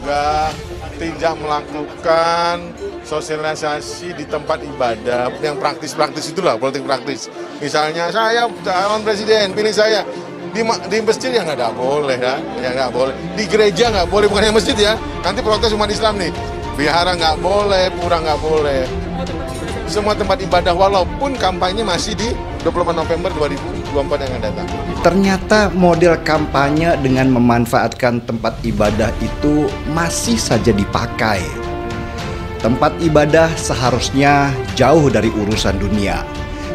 juga tidak melakukan sosialisasi di tempat ibadah yang praktis-praktis itulah, politik praktis. Misalnya saya calon presiden, pilih saya. Di masjid ya nggak boleh ya, nggak boleh. Di gereja nggak boleh, bukannya masjid ya. Nanti protes umat Islam nih. Vihara nggak boleh, pura nggak boleh. Semua tempat ibadah walaupun kampanye masih di 24 November 2024 yang akan datang. Ternyata model kampanye dengan memanfaatkan tempat ibadah itu masih saja dipakai. Tempat ibadah seharusnya jauh dari urusan dunia.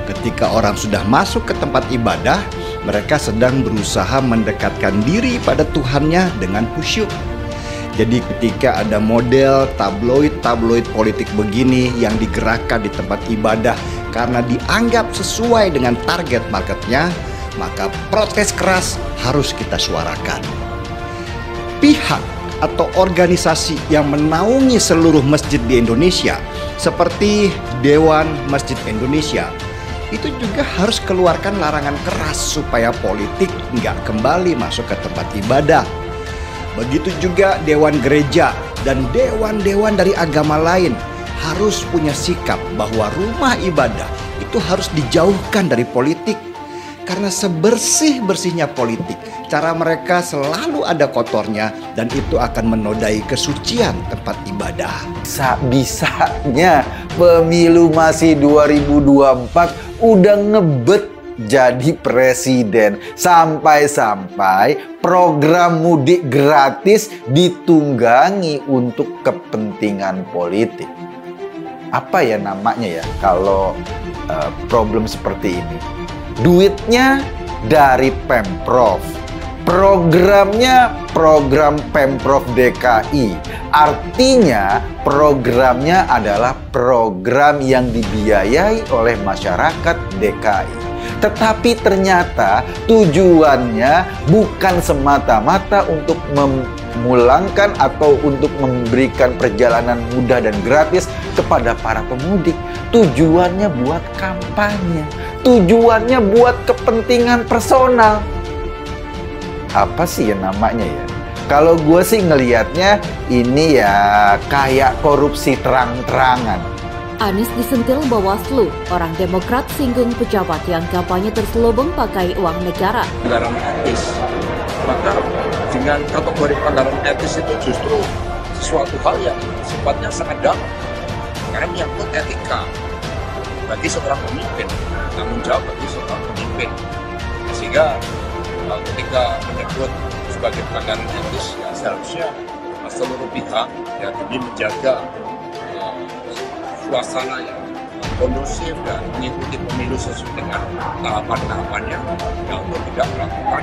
Ketika orang sudah masuk ke tempat ibadah, mereka sedang berusaha mendekatkan diri pada Tuhannya dengan khusyuk. Jadi ketika ada model tabloid politik begini yang digerakkan di tempat ibadah karena dianggap sesuai dengan target marketnya, maka protes keras harus kita suarakan. Pihak atau organisasi yang menaungi seluruh masjid di Indonesia seperti Dewan Masjid Indonesia itu juga harus keluarkan larangan keras supaya politik nggak kembali masuk ke tempat ibadah. Begitu juga Dewan Gereja dan dewan-dewan dari agama lain harus punya sikap bahwa rumah ibadah itu harus dijauhkan dari politik. Karena sebersih-bersihnya politik, cara mereka selalu ada kotornya dan itu akan menodai kesucian tempat ibadah. Bisa-bisanya pemilu masih 2024 udah ngebet jadi presiden. Sampai-sampai program mudik gratis ditunggangi untuk kepentingan politik. Apa ya namanya ya kalau problem seperti ini? Duitnya dari Pemprov, programnya program Pemprov DKI. Artinya programnya adalah program yang dibiayai oleh masyarakat DKI. Tetapi ternyata tujuannya bukan semata-mata untuk memulangkan atau untuk memberikan perjalanan mudah dan gratis kepada para pemudik. Tujuannya buat kampanye. Tujuannya buat kepentingan personal. Apa sih ya namanya ya? Kalau gue sih ngelihatnya ini ya kayak korupsi terang-terangan. Anies disentil Bawaslu, orang Demokrat singgung pejabat yang kampanye terselubung pakai uang negara. Pelanggaran etis, maka dengan kategori pelanggaran etis itu justru sesuatu hal yang sifatnya sangat dalam, karena menyangkut etika bagi seorang pemimpin, tanggung jawab bagi seorang pemimpin. Sehingga ketika menyebut sebagai pelanggaran etis, ya seharusnya seluruh pihak ya demi menjaga suasana yang kondusif dan mengikuti pemilu sesuai dengan tahapan-tahapannya, ya untuk tidak melakukan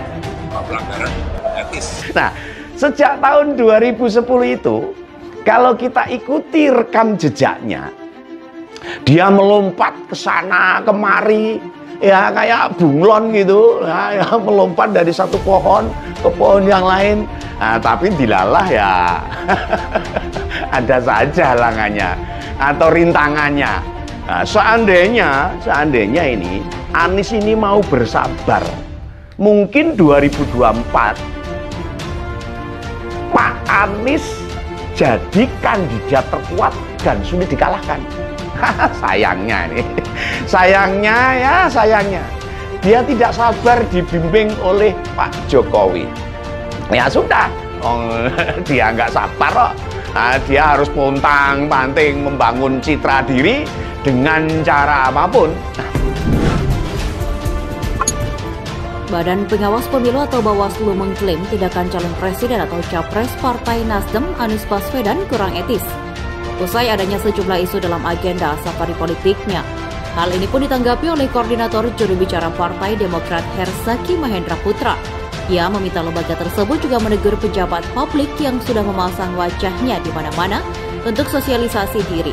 pelanggaran etis. Nah, sejak tahun 2010 itu, kalau kita ikuti rekam jejaknya, dia melompat ke sana kemari, ya kayak bunglon gitu, ya melompat dari satu pohon ke pohon yang lain. Nah, tapi dilalah ya ada saja halangannya atau rintangannya. Nah, seandainya ini Anies ini mau bersabar, mungkin 2024 Pak Anies jadi kandidat terkuat dan sulit dikalahkan. Sayangnya nih, sayangnya dia tidak sabar dibimbing oleh Pak Jokowi. Ya sudah, dia nggak sabar kok. Nah, dia harus pontang-panting membangun citra diri dengan cara apapun. Badan Pengawas Pemilu atau Bawaslu mengklaim tindakan calon presiden atau capres Partai Nasdem Anies Baswedan kurang etis. Usai adanya sejumlah isu dalam agenda safari politiknya. Hal ini pun ditanggapi oleh Koordinator Juru Bicara Partai Demokrat Herzaki Mahendra Putra. Ia meminta lembaga tersebut juga menegur pejabat publik yang sudah memasang wajahnya di mana-mana untuk sosialisasi diri.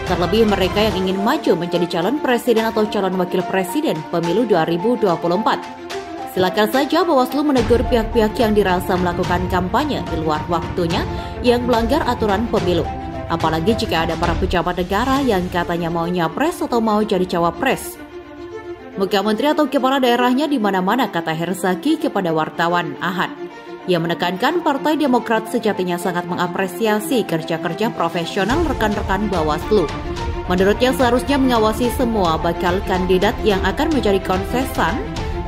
Terlebih mereka yang ingin maju menjadi calon presiden atau calon wakil presiden pemilu 2024. Silakan saja Bawaslu menegur pihak-pihak yang dirasa melakukan kampanye di luar waktunya yang melanggar aturan pemilu. Apalagi jika ada para pejabat negara yang katanya mau nyapres atau mau jadi cawapres. Muka menteri atau kepala daerahnya di mana-mana, kata Herzaki kepada wartawan Ahad. Ia menekankan Partai Demokrat sejatinya sangat mengapresiasi kerja-kerja profesional rekan-rekan Bawaslu. Menurutnya seharusnya mengawasi semua bakal kandidat yang akan menjadi konsesan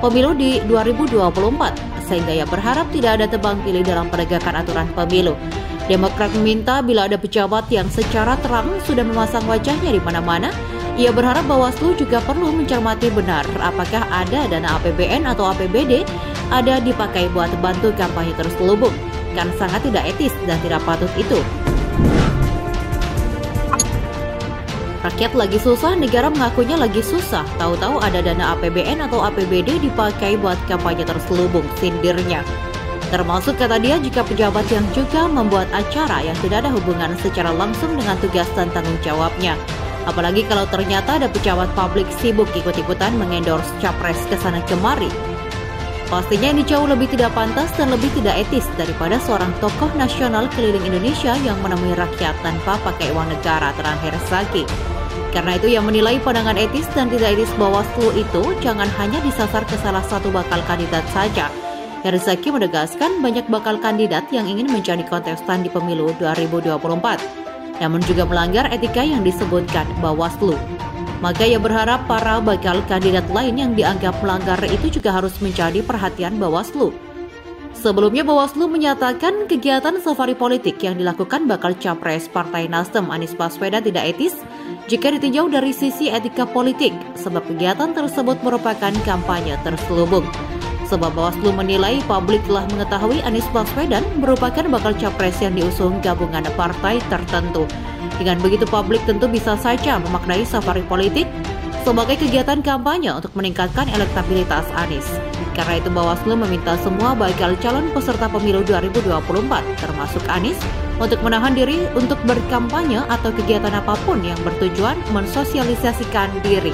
pemilu di 2024, sehingga ia berharap tidak ada tebang pilih dalam penegakan aturan pemilu. Demokrat meminta bila ada pejabat yang secara terang sudah memasang wajahnya di mana-mana, ia berharap Bawaslu juga perlu mencermati benar apakah ada dana APBN atau APBD ada dipakai buat bantu kampanye terselubung. Kan sangat tidak etis dan tidak patut itu. Rakyat lagi susah, negara mengakunya lagi susah. Tahu-tahu ada dana APBN atau APBD dipakai buat kampanye terselubung, sindirnya. Termasuk kata dia jika pejabat yang juga membuat acara yang tidak ada hubungan secara langsung dengan tugas dan tanggung jawabnya. Apalagi kalau ternyata ada pejabat publik sibuk ikut-ikutan mengendorse capres kesana kemari. Pastinya ini jauh lebih tidak pantas dan lebih tidak etis daripada seorang tokoh nasional keliling Indonesia yang menemui rakyat tanpa pakai uang negara, terang Herzaki. Karena itu yang menilai pandangan etis dan tidak etis Bawaslu itu jangan hanya disasar ke salah satu bakal kandidat saja. Herzaki menegaskan banyak bakal kandidat yang ingin menjadi kontestan di pemilu 2024, namun juga melanggar etika yang disebutkan Bawaslu. Maka ia berharap para bakal kandidat lain yang dianggap melanggar itu juga harus menjadi perhatian Bawaslu. Sebelumnya Bawaslu menyatakan kegiatan safari politik yang dilakukan bakal capres Partai Nasdem Anies Baswedan tidak etis jika ditinjau dari sisi etika politik, sebab kegiatan tersebut merupakan kampanye terselubung. Sebab Bawaslu menilai publik telah mengetahui Anies Baswedan merupakan bakal capres yang diusung gabungan partai tertentu. Dengan begitu publik tentu bisa saja memaknai safari politik sebagai kegiatan kampanye untuk meningkatkan elektabilitas Anies. Karena itu Bawaslu meminta semua bakal calon peserta pemilu 2024 termasuk Anies untuk menahan diri untuk berkampanye atau kegiatan apapun yang bertujuan mensosialisasikan diri.